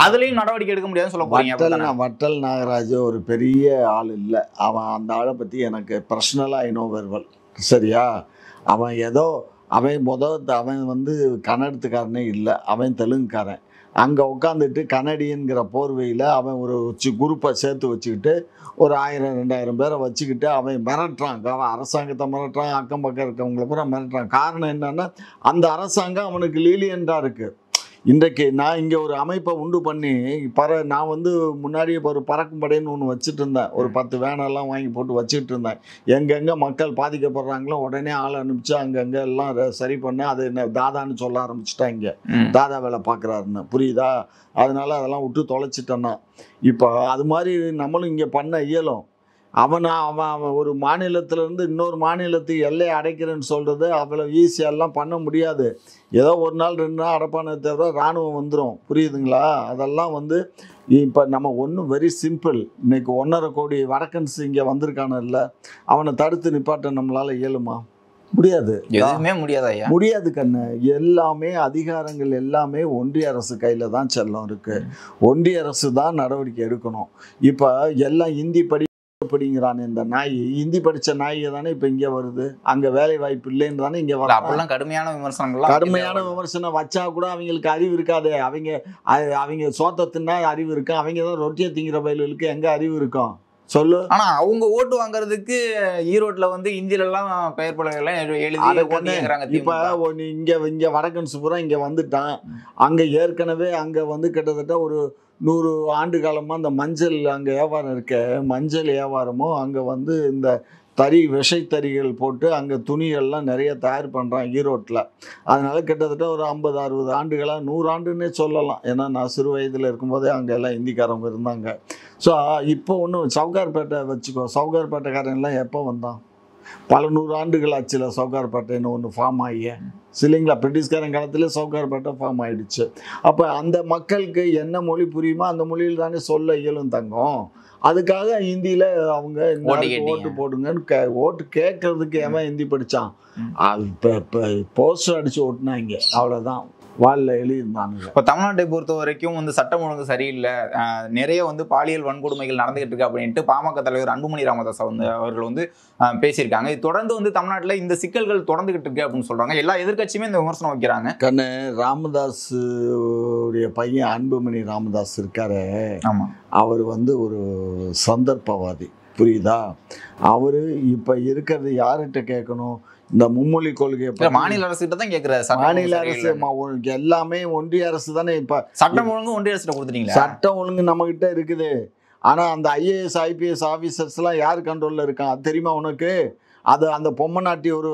அதுலயும் நடவடிக்கை எடுக்க முடியாதுன்னு சொல்ல போறீங்க. வட்டல் நாகராஜ் ஒரு பெரிய ஆள் இல்லை. அவன் அந்த ஆளை பத்தி எனக்கு பர்சனலா இனோவர்வல், சரியா? அவன் ஏதோ அவன் வந்து கன்னடத்துக்காரனே இல்லை, அவன் தெலுங்குக்காரன். அங்கே உட்காந்துட்டு கனடியன்கிற போர்வையில் அவன் ஒரு குரூப்பை சேர்த்து வச்சுக்கிட்டு ஒரு 1000-2000 பேரை வச்சுக்கிட்டு அவன் மிரட்டுறான். அவன் அரசாங்கத்தை மிரட்டுறான், அக்கம் பக்கம் இருக்கவங்களை பூரா மிரட்டுறான். காரணம் என்னன்னா, அந்த அரசாங்கம் அவனுக்கு லீலியண்டாக இருக்குது. இன்றைக்கு நான் இங்கே ஒரு அமைப்பை உண்டு பண்ணி நான் வந்து முன்னாடியே இப்போ ஒரு பறக்கும் படைன்னு ஒன்று வச்சுட்டு இருந்தேன். ஒரு 10 வேனெல்லாம் வாங்கி போட்டு வச்சுக்கிட்டு இருந்தேன். எங்கெங்கே மக்கள் பாதிக்கப்படுறாங்களோ உடனே ஆள் அனுப்பிச்சு அங்கங்கே எல்லாம் சரி பண்ண. அது என்ன தாதான்னு சொல்ல ஆரம்பிச்சுட்டாங்க, தாதா வேலை பார்க்குறாருன்னு, புரியுதா? அதனால அதெல்லாம் விட்டு தொலைச்சிட்டேன்னா இப்போ அது மாதிரி நம்மளும் இங்கே பண்ண இயலும். அவன் ஒரு மாநிலத்திலேருந்து இன்னொரு மாநிலத்துக்கு எல்லையை அடைக்கிறேன்னு சொல்கிறது அவ்வளோ ஈஸியெல்லாம் பண்ண முடியாது. ஏதோ ஒரு நாள் 2 நாள் அடைப்பானே தவிர இராணுவம் வந்துடும், புரியுதுங்களா? அதெல்லாம் வந்து இப்போ நம்ம ஒன்றும் வெரி சிம்பிள். இன்னைக்கு 1.5 கோடி வடக்கன்ஸ் இங்கே வந்திருக்கானல்ல, அவனை தடுத்து நிப்பாட்ட நம்மளால் இயலுமா? முடியாது, எதுவுமே முடியாது ஐயா, முடியாது கண்ணு. எல்லாமே அதிகாரங்கள் எல்லாமே ஒன்றிய அரசு கையில் தான் செல்லம் இருக்கு. ஒன்றிய அரசு தான் நடவடிக்கை எடுக்கணும். இப்போ எல்லாம் இந்தி படிங்கிறான் இந்த நாய். ஹிந்தி படிச்ச நாய் தானே இப்ப இங்க வருது, அங்க வேலை வாய்ப்பு இல்லைன்னு தானே இங்க வர. அப்பெல்லாம் கடுமையான விமர்சனம் வச்சா கூட அவங்களுக்கு அறிவு இருக்காது. அவங்க சோத்த தின்னா அறிவு இருக்கும், அவங்க தான் ரொட்டியை திங்கிற பயிலுக்கு எங்க அறிவு இருக்கும் சொல்லு? ஆனா அவங்க ஓட்டு வாங்குறதுக்கு ஈரோட்ல வந்து இந்தியில எல்லாம் பெயர் பலகைலாம் எழுதி இப்ப இங்க வடக்கன்ஸ் பூரா இங்க வந்துட்டான். அங்க ஏற்கனவே அங்க வந்து கிட்டத்தட்ட ஒரு 100 ஆண்டு காலமாக அந்த மஞ்சள் அங்கே வியாபாரம் இருக்க, மஞ்சள் வியாபாரமும் அங்கே வந்து இந்த விசைத்தறிகள் போட்டு அங்கே துணிகள்லாம் நிறைய தயார் பண்ணுறான் ஈரோட்டில். அதனால கிட்டத்தட்ட ஒரு 50-60 ஆண்டுகளாக 100 ஆண்டுன்னே சொல்லலாம். ஏன்னா நான் சிறு வயதில் இருக்கும்போதே அங்கே எல்லாம் ஹிந்திக்காரங்க இருந்தாங்க. ஸோ இப்போ ஒன்றும் சவுகார்பேட்டை வச்சுக்கோ, சவுகார்பேட்டைக்காரன்லாம் எப்போ வந்தான்? பல 100 ஆண்டுகள் ஆச்சுல சவுகார்பேட்டைன்னு ஒன்று ஃபார்ம் ஆகிய இல்லைங்களா? பிரிட்டிஷ்காரன் காலத்திலே சவுகார்பேட்டை ஃபார்ம் ஆகிடுச்சு. அப்போ அந்த மக்களுக்கு என்ன மொழி புரியுமோ அந்த மொழியில் தானே சொல்ல இயலும் தங்கம். அதுக்காக ஹிந்தியில் அவங்க ஓட்டு போடுங்கன்னு ஓட்டு கேட்கறதுக்கு ஏன் ஹிந்தி படித்தான்? இப்போ போஸ்டர் அடித்து ஓட்டுனாங்க, அவ்வளோதான். வாலில் எழுதியிருந்தாங்க. இப்போ தமிழ்நாட்டை பொறுத்த வரைக்கும் வந்து சட்டம் ஒழுங்கு சரியில்லை, நிறைய வந்து பாலியல் வன்கொடுமைகள் நடந்துகிட்டு இருக்கு அப்படின்ட்டு பாமக தலைவர் அன்புமணி ராமதாஸ் அவர்கள் வந்து பேசியிருக்காங்க. இது தொடர்ந்து வந்து தமிழ்நாட்டில் இந்த சிக்கல்கள் தொடர்ந்துகிட்டு இருக்கு அப்படின்னு சொல்றாங்க. எல்லா எதிர்கட்சியுமே இந்த விமர்சனம் வைக்கிறாங்க. கண்ணு, ராமதாஸ் உடைய பையன் அன்புமணி ராமதாஸ் இருக்காரு, ஆமா, அவர் வந்து ஒரு சந்தர்ப்பவாதி, புரியுதா? அவரு இப்ப இருக்கிறது யார்கிட்ட கேட்கணும்? இந்த மும்மொழி கொள்கை மாநில அரசு கிட்ட தான் கேட்கிறாரு. மாநில அரசு எல்லாமே ஒன்றிய அரசு தானே. இப்ப சட்டம் ஒழுங்கு ஒன்றிய அரசு கொடுத்துட்டீங்களா? சட்டம் ஒழுங்கு நம்ம கிட்ட இருக்குது. ஆனா அந்த IAS IPS ஆபீசர்ஸ் எல்லாம் யார் கண்ட்ரோல்ல இருக்கான் அது தெரியுமா உனக்கு? அது அந்த பொம்மநாட்டி ஒரு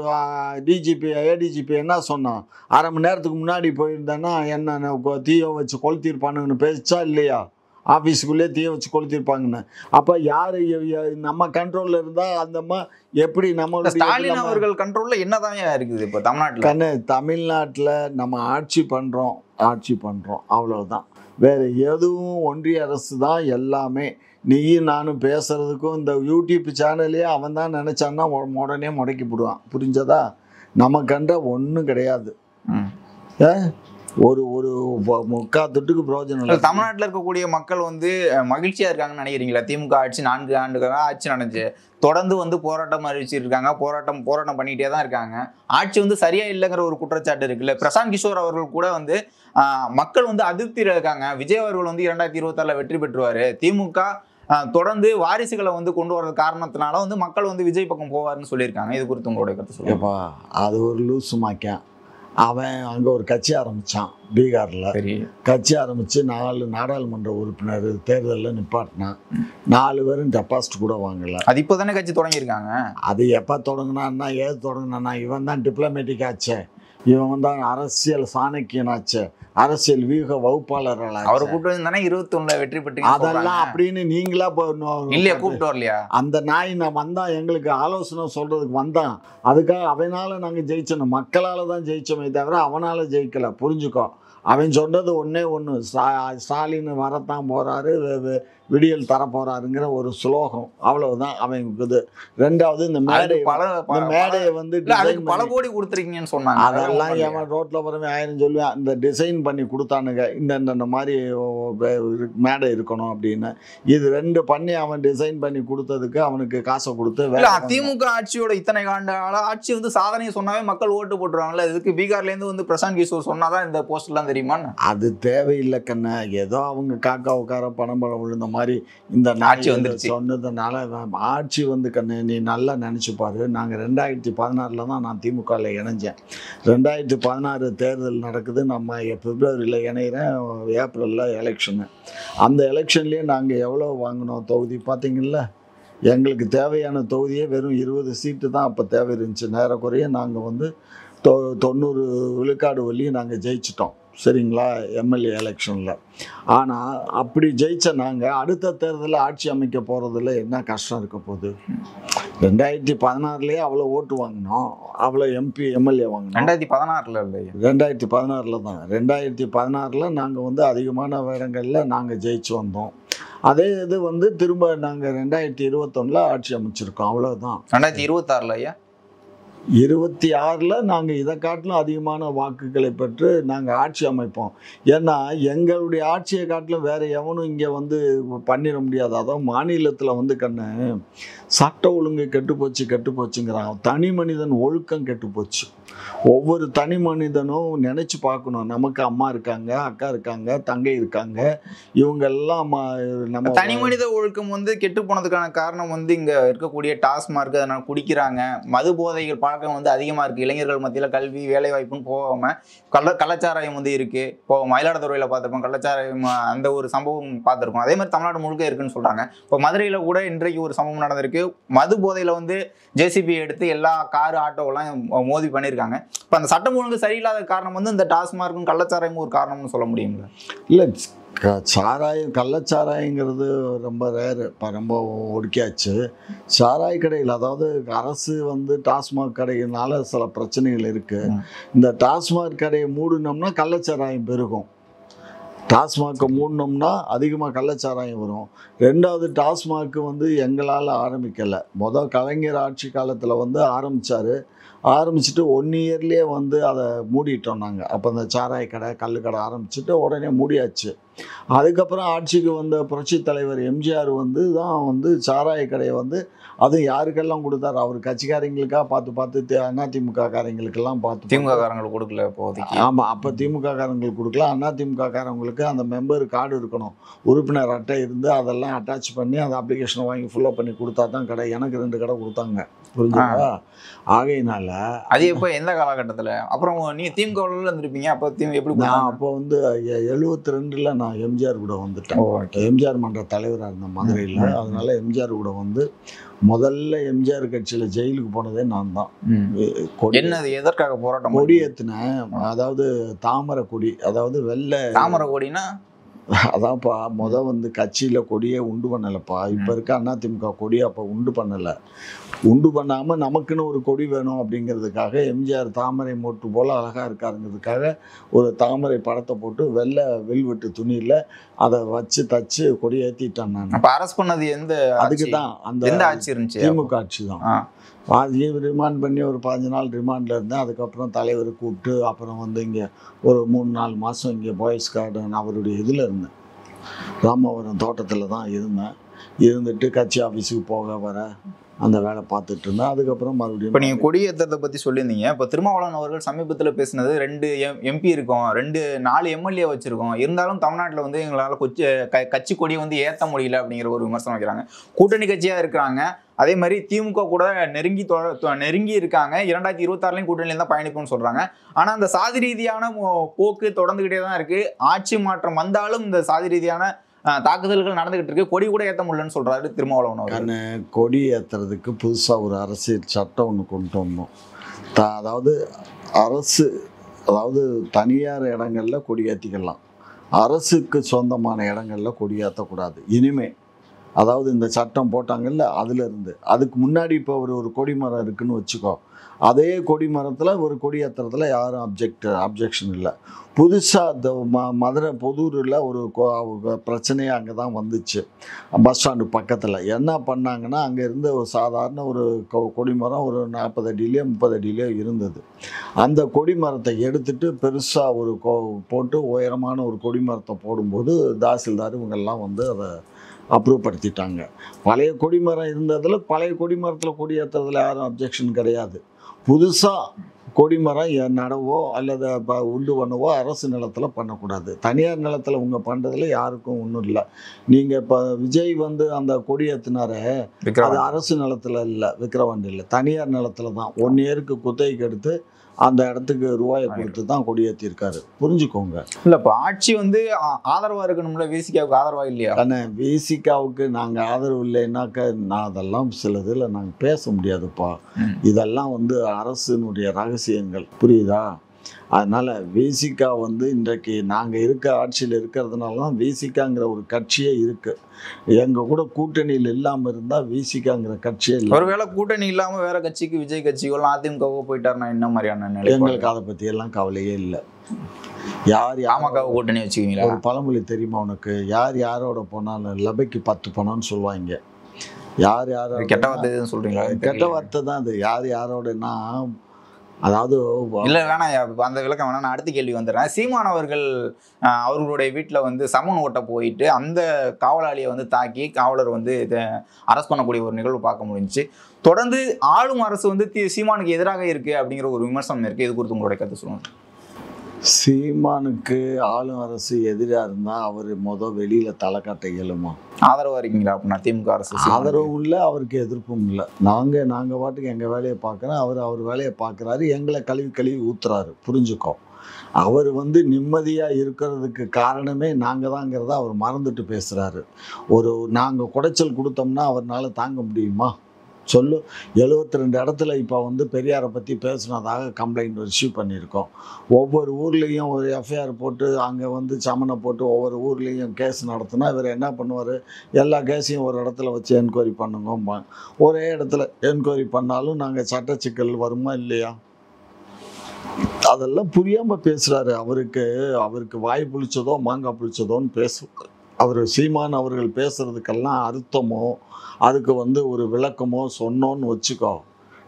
டிஜிபி ADGP என்ன சொன்னான்? 1/2 மணி நேரத்துக்கு முன்னாடி போயிருந்தேன்னா என்ன தீயை வச்சு கொளுத்திருப்பானுன்னு பேசிச்சா இல்லையா? ஆஃபீஸுக்குள்ளேயே தீய வச்சு கொளுத்திருப்பாங்கன்னு. அப்போ யார் நம்ம கண்ட்ரோலில் இருந்தால் அந்த எப்படி நம்ம ஸ்டாலின் அவர்கள் கண்ட்ரோல்ல என்னதான் இருக்குது இப்போ தமிழ்நாட்டில்? தமிழ்நாட்டில் நம்ம ஆட்சி பண்ணுறோம் அவ்வளவுதான். வேறு எதுவும் ஒன்றிய அரசு தான் எல்லாமே. நீயும் நானும் பேசுறதுக்கும் இந்த யூடியூப் சேனலே அவன் தான் நினைச்சான்னா உடனே முடக்கி போடுவான். புரிஞ்சதா? நமக்கண்ட ஒன்றும் கிடையாது. ஒரு ஒரு முக்காத்துட்டுக்கு பிரயோஜனம் இல்லை. தமிழ்நாட்டில் இருக்கக்கூடிய மக்கள் வந்து மகிழ்ச்சியா இருக்காங்கன்னு நினைக்கிறீங்களா? திமுக ஆட்சி 4 ஆண்டுகள் ஆட்சி நடந்துச்சு, தொடர்ந்து வந்து போராட்டம் அறிவிச்சிருக்காங்க, போராட்டம் பண்ணிக்கிட்டே தான் இருக்காங்க. ஆட்சி வந்து சரியா இல்லைங்கிற ஒரு குற்றச்சாட்டு இருக்குல்ல. பிரசாந்த் கிஷோர் அவர்கள் கூட வந்து மக்கள் வந்து அதிருப்தியில் இருக்காங்க. விஜய் அவர்கள் வந்து 2026 வெற்றி பெற்றுவாரு, திமுக தொடர்ந்து வாரிசுகளை வந்து கொண்டு வர்றது காரணத்தினால வந்து மக்கள் வந்து விஜய் பக்கம் போவாருன்னு சொல்லியிருக்காங்க. இது குறித்து உங்களுடைய கருத்து சொல்லுங்கப்பா. அது ஒரு லூசு மாக்கேன். அவன் அங்கே ஒரு கட்சி ஆரம்பித்தான் பீகாரில். கட்சி ஆரம்பித்து 4 நாடாளுமன்ற உறுப்பினர் தேர்தலில் நிப்பாட்டினான். 4 பேரும் டெபாசிட் கூட வாங்கலை. அது இப்போ தானே கட்சி தொடங்கியிருக்காங்க. அது எப்போ தொடங்கினான்னா ஏது தொடங்கினான்னா இவன் தான் டிப்ளமேட்டிக் ஆச்சு, இவன் தான் அரசியல் சாணக்கியனாச்சு, அரசியல் வியூக வகுப்பாளர்கள். அவரை கூப்பிட்டு இருந்தானே 21 வெற்றி பெற்று. அதெல்லாம் அப்படின்னு நீங்களா இல்லையா கூப்பிட்டு வரலையா? அந்த நாய் நான் வந்தான், எங்களுக்கு ஆலோசனை சொல்றதுக்கு வந்தான். அதுக்காக அவனால நாங்கள் ஜெயிச்சோம், மக்களால தான் ஜெயிச்சோமே தவிர அவனால ஜெயிக்கல. புரிஞ்சுக்கோ. அவன் சொன்னது ஒன்று, ஸ்டாலின் வரத்தான் போறாரு, விடியல் தர போறாருங்கிற ஒரு ஸ்லோகம், அவ்வளவுதான் அவன் இது. ரெண்டாவது இந்த மேடையை வந்து பல கோடி கொடுத்துருக்கீங்கன்னு சொன்னாங்க. அதெல்லாம் ஏன் ரோட்ல போறவே 1000 சொல்லுவேன். இந்த டிசைன் பண்ணி கொடுத்தானுங்க, இந்த மாதிரி மேடை இருக்கணும் அப்படின்னு. இது 2 பண்ணி அவன் டிசைன் பண்ணி கொடுத்ததுக்கு அவனுக்கு காசை கொடுத்து. திமுக ஆட்சியோட இத்தனை ஆண்டு ஆட்சி வந்து சாதனையை சொன்னாவே மக்கள் ஓட்டு போட்டுருவாங்கல்ல. இதுக்கு பீகார்ல இருந்து வந்து பிரசாந்த் கிஷோர் சொன்னாதான் இந்த போஸ்ட் எல்லாம் தெரியுமா? அது தேவையில்லை கண்ண. ஏதோ அவங்க காக்கா உட்கார பணம் விழுந்த மாதிரி இந்த ஆட்சி வந்து சொன்னதுனால ஆட்சி வந்து கண்ணு நீ நல்லா நினைச்சு பாரு. நாங்க 2016 தான் நான் திமுகவில் இணைஞ்சேன். 2016 தேர்தல் நடக்குது, நம்ம பிப்ரவரியில் இணைகிறேன், ஏப்ரலில் எலெக்ஷனு. அந்த எலெக்ஷன்லேயே நாங்கள் எவ்வளோ வாங்கினோம் தொகுதி பார்த்தீங்கல்ல? எங்களுக்கு தேவையான தொகுதியே வெறும் 20 சீட்டு தான் அப்போ தேவை இருந்துச்சு. நேரக்குறைய நாங்கள் வந்து 90 விழுக்காடு வழியும் நாங்கள் ஜெயிச்சிட்டோம். சரிங்களா? எம்எல்ஏ எலெக்ஷனில். ஆனால் அப்படி ஜெயிச்ச நாங்கள் அடுத்த தேர்தலில் ஆட்சி அமைக்க போகிறதுல என்ன கஷ்டம் இருக்க போகுது? 2016 அவ்வளோ ஓட்டு வாங்கினோம், அவ்வளோ எம்பி எம்எல்ஏ வாங்கினோம். 2016 இல்லை, 2016 தான். 2016 நாங்கள் வந்து அதிகமான இடங்களில் நாங்கள் ஜெயிச்சு வந்தோம். அதே இது வந்து திரும்ப நாங்கள் 2021 ஆட்சி அமைச்சிருக்கோம், அவ்வளோதான். 2026 ஐயா 26 நாங்கள் இதை காட்டிலும் அதிகமான வாக்குகளை பெற்று நாங்கள் ஆட்சி அமைப்போம். ஏன்னா எங்களுடைய ஆட்சியை காட்டிலும் வேறு எவனும் இங்கே வந்து பண்ணிட முடியாது. அதான் மாநிலத்தில் வந்து சட்ட ஒழுங்கு கெட்டுப்போச்சுங்கிறான். தனி மனிதன் ஒழுக்கம் கெட்டுப்போச்சு. ஒவ்வொரு தனி மனிதனும் நினச்சி பார்க்கணும், நமக்கு அம்மா இருக்காங்க, அக்கா இருக்காங்க, தங்கை இருக்காங்க, இவங்கெல்லாம் நம்ம தனி மனித ஒழுக்கம் வந்து கெட்டு போனதுக்கான காரணம் வந்து இங்கே இருக்கக்கூடிய டாஸ்மார்க், அதனால் குடிக்கிறாங்க, மது போதைகள் பழக்கம் வந்து அதிகமாக இருக்குது. இளைஞர்கள் மத்தியில் கல்வி வேலை வாய்ப்புன்னு போகாமல் கள்ளச்சாராயம் வந்து இருக்குது. இப்போ மயிலாடுதுறையில் பார்த்துருப்போம் கள்ளச்சாராயம், அந்த ஒரு சம்பவம் பார்த்துருக்கோம். அதே மாதிரி தமிழ்நாடு முழுக்க இருக்குன்னு சொல்கிறாங்க. இப்போ மதுரையில் கூட இன்றைக்கு ஒரு சம்பவம் நடந்திருக்கு. மது போதையில் வந்து ஜேசிபி எடுத்து எல்லா காரு ஆட்டோவெல்லாம் மோதி பண்ணியிருக்காங்க. இப்போ அந்த சட்டம் ஒழுங்கு சரியில்லாத காரணம் வந்து இந்த டாஸ்மார்க்கும் கள்ளச்சாராயமும் ஒரு காரணம்னு சொல்ல முடியுங்களா? இல்லை, கள்ளச்சாராயங்கிறது ரொம்ப ரேரு, இப்போ ரொம்ப ஒடுக்கியாச்சு. சாராய கடைகள், அதாவது அரசு வந்து டாஸ்மாக் கடையினால சில பிரச்சனைகள் இருக்குது. இந்த டாஸ்மாக் கடையை மூடினோம்னா கள்ளச்சாராயம் பெருகும். டாஸ்மாகை மூடினோம்னா அதிகமாக கள்ளச்சாராயம் வரும். ரெண்டாவது, டாஸ்மாக்கு வந்து எங்களால் ஆரம்பிக்கலை. கலைஞர் ஆட்சி காலத்தில் வந்து ஆரம்பிச்சுட்டு 1 இயர்லேயே வந்து அதை மூடிட்டோம் நாங்கள். அப்போ அந்த சாராய கடை கல் கடை ஆரம்பிச்சுட்டு உடனே மூடியாச்சு. அதுக்கப்புறம் ஆட்சிக்கு வந்த புரட்சி தலைவர் எம்ஜிஆர் வந்து தான் வந்து சாராய கடையை வந்து அதுவும் யாருக்கெல்லாம் கொடுத்தாரு? அவர் கட்சிக்காரங்களுக்காக பார்த்து அதிமுக காரங்களுக்கெல்லாம் பார்த்து, திமுக காரங்களுக்கு கொடுக்கல இப்போதைக்கு. ஆமாம், அப்போ திமுக காரங்களுக்கு கொடுக்கல. அதிமுக காரங்களுக்கு அந்த மெம்பர் கார்டு இருக்கணும், உறுப்பினர் அட்டை இருந்து அதெல்லாம் அட்டாச் பண்ணி அந்த அப்ளிகேஷனை வாங்கி ஃபுல்லப் பண்ணி கொடுத்தா தான் கடை. எனக்கு 2 கடை கொடுத்தாங்க, புரிஞ்சுங்களா? ஆகையினால அது எப்போ எந்த காலகட்டத்தில்? அப்புறம் நீங்கள் திமுகவில் இருந்திருப்பீங்க, அப்போ எப்படி? நான் அப்போ வந்து 72 நான் எம்ஜிஆர் கூட வந்துட்டேன். எம்ஜிஆர் மன்ற தலைவராக இருந்தேன் மதுரையில். அதனால எம்ஜிஆர் கூட வந்து முதல்ல எம்ஜிஆர் கட்சியில் ஜெயிலுக்கு போனதே நான் தான். என்னது, எதற்காக போராட்டம்? கொடி ஏற்றினேன். அதாவது தாமரை கொடி, அதாவது வெள்ளை தாமரை கொடினா அதான்ப்பா வந்து கட்சியில் கொடியே உண்டு பண்ணலைப்பா. இப்போ இருக்க அதிமுக கொடியை அப்போ உண்டு பண்ணலை. உண்டு பண்ணாமல் நமக்குன்னு ஒரு கொடி வேணும் அப்படிங்கிறதுக்காக எம்ஜிஆர் தாமரை மொட்டு போல் அழகாக இருக்காருங்கிறதுக்காக ஒரு தாமரை படத்தை போட்டு வெள்ளை வெல்வெட்டு துணியில் அதை வச்சு தச்சு கொடி ஏற்றிட்டான். நான் அப்போ அரெஸ்ட் பண்ணது அதுக்கு தான் அந்த ஆட்சி இருந்துச்சு, திமுக ஆட்சி தான். பாதியே ரிமாண்ட் பண்ணி ஒரு 15 நாள் ரிமாண்டில் இருந்தேன். அதுக்கப்புறம் தலைவர் கூப்பிட்டு அப்புறம் இங்கே ஒரு 3-4 மாதம் இங்கே பாய்ஸ் கார்டன் அவருடைய இதில் இருந்தேன். ராமவரம் தோட்டத்தில் தான் இருந்தேன். இருந்துட்டு கட்சி ஆஃபீஸுக்கு போக வர அந்த வேலை பார்த்துட்டு இருந்தேன். அதுக்கப்புறம் மறுபடியும் இப்போ நீங்கள் கொடியேற்றத்தை பற்றி சொல்லியிருந்தீங்க. இப்போ திருமாவளவன் அவர்கள் சமீபத்தில் பேசினது 2 எம்பி இருக்கோம், 4 எம்எல்ஏ வச்சுருக்கோம், இருந்தாலும் தமிழ்நாட்டில் எங்களால் கட்சி கொடியை ஏற்ற முடியல அப்படிங்கிற ஒரு விமர்சனம் வைக்கிறாங்க. கூட்டணி கட்சியாக இருக்கிறாங்க, அதே மாதிரி திமுக கூட நெருங்கி இருக்காங்க. 2026 கூட்டணியில் தான் பயணிக்கும்னு சொல்கிறாங்க. ஆனால் அந்த சாதி ரீதியான போக்கு தொடர்ந்துகிட்டே தான் இருக்குது. ஆட்சி மாற்றம் வந்தாலும் இந்த சாதி ரீதியான தாக்குதல்கள் நடந்துகிட்டு இருக்கு. கொடி கூட ஏற்ற முடியலன்னு சொல்றாரு திருமாவளவன் அவர்கள். கொடி ஏற்றுறதுக்கு புதுசாக ஒரு அரசியல் சட்டம் ஒன்று கொண்டு வந்தோம். அதாவது அரசு, அதாவது தனியார் இடங்களில் கொடி ஏற்றிக்கலாம், அரசுக்கு சொந்தமான இடங்களில் கொடி ஏற்றக்கூடாது இனிமே. அதாவது இந்த சட்டம் போட்டாங்கல்ல, அதுலேருந்து அதுக்கு முன்னாடி இப்போ ஒரு கொடிமரம் இருக்குன்னு வச்சுக்கோ, அதே கொடிமரத்தில் ஒரு கொடி ஏற்றுறதுல யாரும் அப்ஜெக்ஷன் இல்லை. புதுசாக இந்த மதுரை பொதூரில் ஒரு பிரச்சனையே அங்கே தான் வந்துச்சு. பஸ் ஸ்டாண்டு பக்கத்தில் என்ன பண்ணாங்கன்னா, அங்கே இருந்த ஒரு சாதாரண ஒரு கொடிமரம் ஒரு 40 அடியிலையோ 30 அடியிலையோ இருந்தது. அந்த கொடிமரத்தை எடுத்துட்டு பெருசாக ஒரு போட்டு உயரமான ஒரு கொடிமரத்தை போடும்போது தாசில்தார் இவங்கெல்லாம் அதை அப்ரூவ் படுத்திட்டாங்க. பழைய கொடிமரம் இருந்ததில் பழைய கொடிமரத்தில் கொடி ஏற்றுறதுல யாரும் அப்ஜெக்ஷன் கிடையாது. புதுசாக கொடிமரம் நடவோ அல்லது உண்டு பண்ணவோ அரசு நிலத்தில் பண்ணக்கூடாது. தனியார் நிலத்தில் உங்கள் பண்ணுறதுல யாருக்கும் ஒன்றும் இல்லை. நீங்கள் இப்போ விஜய் அந்த கொடி ஏற்றினாரே, அது அரசு நிலத்தில் இல்லை, விக்கிரவாண்டி இல்லை, தனியார் நிலத்தில் தான் 1 இயருக்கு குத்தகைக்கு எடுத்து அந்த இடத்துக்கு ரூபாயை கொடுத்து தான் கொடியேற்றிருக்காரு. புரிஞ்சுக்கோங்க. இல்லை இப்போ ஆட்சி ஆதரவாக இருக்கணும்ல, விசிகாவுக்கு ஆதரவாக இல்லையா? ஆனால் விசிகாவுக்கு நாங்கள் ஆதரவு இல்லைன்னாக்கா நான் அதெல்லாம் சில இதில் நாங்கள் பேச முடியாதுப்பா. இதெல்லாம் அரசினுடைய ரகசியங்கள், புரியுதா? அதனால் விசிகா இன்றைக்கு நாங்கள் இருக்க ஆட்சியில் இருக்கிறதுனால தான் விசிகாங்கிற ஒரு கட்சியே இருக்குது. எங்கள் கூட கூட்டணியில் இல்லாமல் இருந்தால் விசிகாங்கிற கட்சியே இல்லை. ஒருவேளை கூட்டணி இல்லாமல் வேற கட்சிக்கு, விஜய் கட்சியோ அதிமுகவோ போயிட்டாருன்னா என்ன மாதிரியான நிலை? எங்களுக்கு அதை பற்றியெல்லாம் கவலையே இல்லை. யார் பாமக கூட்டணி வச்சுக்கிங்களா? ஒரு பழமொழி தெரியுமா உனக்கு? யார் யாரோட போனாலும் லபைக்கு 10 பணம்னு சொல்லுவாங்க. யார் யாரோட கெட்ட வார்த்தை சொல்கிறீங்களா? கெட்ட வார்த்தை தான் அது. யார் யாரோடனா, அதாவது இல்லை வேணாம், அந்த விளக்கம் வேணா. நான் அடுத்த கேள்வி வந்துடுறேன். சீமான் அவர்கள் அவர்களுடைய வீட்டில் சமன் ஓட்ட போயிட்டு அந்த காவலாளியை தாக்கி காவலர் அரெஸ்ட் பண்ணக்கூடிய ஒரு நிகழ்வு பார்க்க முடிஞ்சிச்சு. தொடர்ந்து ஆளும் அரசு சீமானுக்கு எதிராக இருக்கு அப்படிங்கிற ஒரு விமர்சனம் இருக்கு. இது குறித்து உங்களுடைய கருத்து சொல்லுங்க. சீமானுக்கு ஆளும் அரசு எதிராக இருந்தால் அவர் வெளியில் தலை காட்ட இயலுமா? ஆதரவாக இருக்கீங்களா அப்படின்னா திமுக அரசு? ஆதரவும் இல்லை, அவருக்கு எதிர்ப்பும் இல்லை. நாங்கள் பாட்டுக்கு எங்கள் வேலையை பார்க்குறோம், அவர் வேலையை பார்க்குறாரு, எங்களை கழுவி ஊத்துறாரு. புரிஞ்சுக்கோ. அவர் நிம்மதியாக இருக்கிறதுக்கு காரணமே நாங்கள் தாங்கிறத அவர் மறந்துட்டு பேசுகிறாரு. நாங்கள் குடைச்சல் கொடுத்தோம்னா அவரால் தாங்க முடியுமா சொல்லு? 72 இடத்துல இப்போ பெரியாரை பற்றி பேசுனதாக கம்ப்ளைண்ட் ரிசீவ் பண்ணியிருக்கோம். ஒவ்வொரு ஊர்லேயும் ஒரு எஃப்ஐஆர் போட்டு அங்கே சமனை போட்டு ஒவ்வொரு ஊர்லேயும் கேஸ் நடத்தினா இவர் என்ன பண்ணுவார்? எல்லா கேஸையும் ஒரு இடத்துல வச்சு என்கொயரி பண்ணுங்கம்மா. ஒரே இடத்துல என்கொயரி பண்ணாலும் நாங்கள் சட்ட சிக்கல் வருமா இல்லையா? அதெல்லாம் புரியாமல் பேசுகிறாரு. அவருக்கு வாய் புளிச்சதோ மாங்காய் புளிச்சதோன்னு பேசுவார். அவர் சீமான் அவர்கள் பேசுகிறதுக்கெல்லாம் அர்த்தமோ அதுக்கு ஒரு விளக்கமோ சொன்னோன்னு வச்சுக்கோ,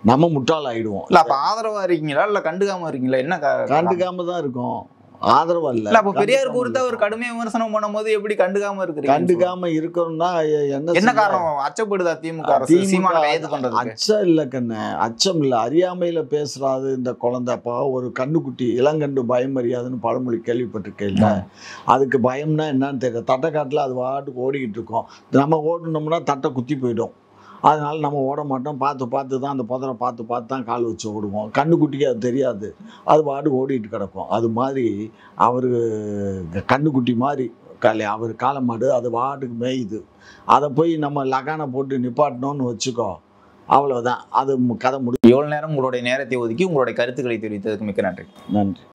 நம்ம முட்டாள் ஆகிடுவோம். இல்லை அப்போ ஆதரவாக இருக்கீங்களா இல்லை கண்டுக்காமல் இருக்கீங்களா? என்ன கண்டுக்காம தான் இருக்கும், ஆதரவு இல்லை. அப்போ பெரியார் குறித்து அவர் கடுமையாக விமர்சனம் பண்ணும்போது எப்படி கண்டுக்காம இருக்கிறீங்க? கண்டுக்காம இருக்கணும்னா என்ன காரணம்? அச்சப்படுதா திமுக அரசு சீமானை கைது பண்றது? அச்சம் இல்லை கண்ணு, அச்சம் இல்லை, அறியாமையில பேசுறாது இந்த குழந்தைப்பா. ஒரு கண்ணுக்குட்டி இளங்கண்டு பயம் அறியாதுன்னு பழமொழி கேள்விப்பட்டிருக்கேன். அதுக்கு பயம்னா என்னன்னு தெரியல. தட்டைக்காட்டில் அது வாட்டுக்கு ஓடிக்கிட்டு இருக்கோம். நம்ம ஓடணும்னா தட்டை குத்தி போயிடும். அதனால நம்ம ஓட மாட்டோம். பார்த்து தான் அந்த புதரை பார்த்து தான் கால் வச்சு ஓடுவோம். கண்ணுக்குட்டிக்கு அது தெரியாது, அது பாட்டு ஓடிட்டு கிடக்கும். அது மாதிரி அவர் கண்ணுக்குட்டி மாதிரி அவர் காலமாடு அது பாட்டுக்கு மேயுது. அதை போய் நம்ம லகானை போட்டு நிப்பாட்டணும்னு வச்சுக்கோ, அவ்வளோதான், அது கதை முடியும். எவ்வளோ நேரம் உங்களுடைய நேரத்தை ஒதுக்கி உங்களுடைய கருத்துக்களை தெரிவித்ததுக்கு மிக்க நன்றி. நன்றி.